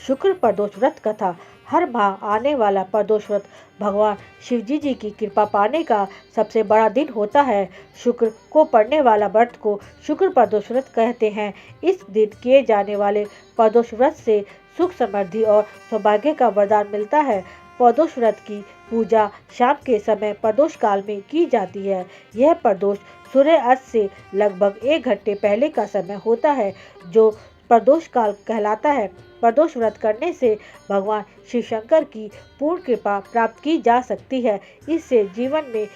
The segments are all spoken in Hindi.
शुक्र प्रदोष व्रत कथा। हर माह आने वाला प्रदोष व्रत भगवान शिवजी जी की कृपा पाने का सबसे बड़ा दिन होता है। शुक्र को पड़ने वाला व्रत को शुक्र प्रदोष व्रत कहते हैं। इस दिन किए जाने वाले प्रदोष व्रत से सुख समृद्धि और सौभाग्य का वरदान मिलता है। प्रदोष व्रत की पूजा शाम के समय प्रदोष काल में की जाती है। यह प्रदोष सूर्य अस्त से लगभग 1 घंटे पहले का समय होता है, जो प्रदोष काल कहलाता है। प्रदोष व्रत करने से भगवान शिव शंकर की पूर्ण कृपा प्राप्त की जा सकती है। इससे जीवन में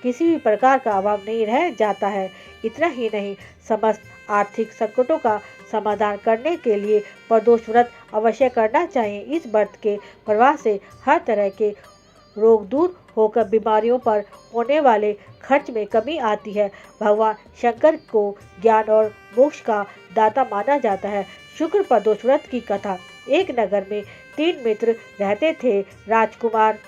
किसी भी प्रकार का अभाव नहीं रह जाता है। इतना ही नहीं, समस्त आर्थिक संकटों का समाधान करने के लिए प्रदोष व्रत अवश्य करना चाहिए। इस व्रत के प्रभाव से हर तरह के रोग दूर होकर बीमारियों पर होने वाले खर्च में कमी आती है। भगवान शंकर को ज्ञान और मोक्ष का दाता माना जाता है। शुक्र प्रदोष व्रत की कथा। एक नगर में 3 मित्र रहते थे, राजकुमार,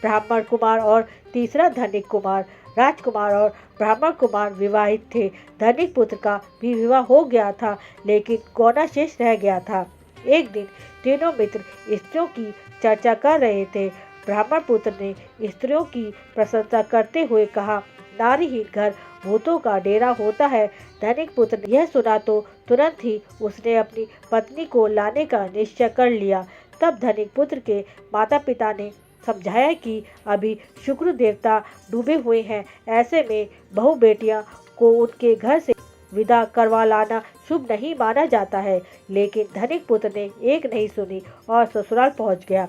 ब्राह्मण कुमार और तीसरा धनिक कुमार। राजकुमार और ब्राह्मण कुमार विवाहित थे। धनिक पुत्र का भी विवाह हो गया था, लेकिन गौना शेष रह गया था। एक दिन तीनों मित्र स्त्रियों की चर्चा कर रहे थे। ब्राह्मण पुत्र ने स्त्रियों की प्रशंसा करते हुए कहा, नारीहीन घर भूतों का डेरा होता है। धनिक पुत्र ने यह सुना तो तुरंत ही उसने अपनी पत्नी को लाने का निश्चय कर लिया। तब धनिक पुत्र के माता पिता ने समझाया कि अभी शुक्र देवता डूबे हुए हैं, ऐसे में बहू बेटियां को उनके घर से विदा करवा लाना शुभ नहीं माना जाता है। लेकिन धनिक पुत्र ने एक नहीं सुनी और ससुराल पहुंच गया।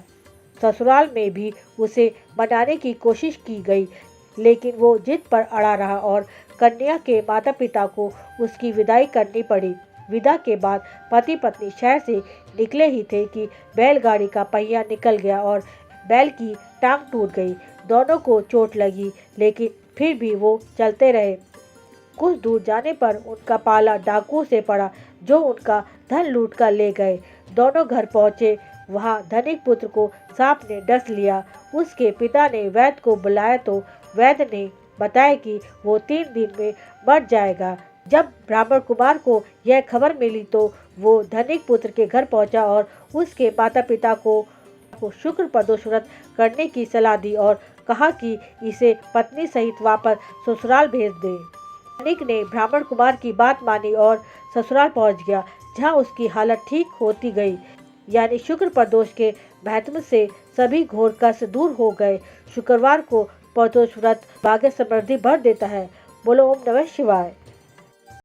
ससुराल में भी उसे मनाने की कोशिश की गई, लेकिन वो जिद पर अड़ा रहा और कन्या के माता पिता को उसकी विदाई करनी पड़ी। विदा के बाद पति पत्नी शहर से निकले ही थे कि बैलगाड़ी का पहिया निकल गया और बैल की टांग टूट गई। दोनों को चोट लगी, लेकिन फिर भी वो चलते रहे। कुछ दूर जाने पर उनका पाला डाकुओं से पड़ा, जो उनका धन लूट कर ले गए। दोनों घर पहुंचे। वहां धनिक पुत्र को सांप ने डस लिया। उसके पिता ने वैद्य को बुलाया तो वैद्य ने बताया कि वो 3 दिन में मर जाएगा। जब ब्राह्मण कुमार को यह खबर मिली तो वो धनिक पुत्र के घर पहुंचा और उसके माता पिता को शुक्र प्रदोष व्रत करने की सलाह दी और कहा कि इसे पत्नी सहित वापस ससुराल भेज दे। धनिक ने ब्राह्मण कुमार की बात मानी और ससुराल पहुंच गया, जहां उसकी हालत ठीक होती गई। यानी शुक्र प्रदोष के महत्व से सभी घोर कष्ट दूर हो गए। शुक्रवार को प्रदोष व्रत भाग्य समृद्धि भर देता है। बोलो ओम नमः शिवाय।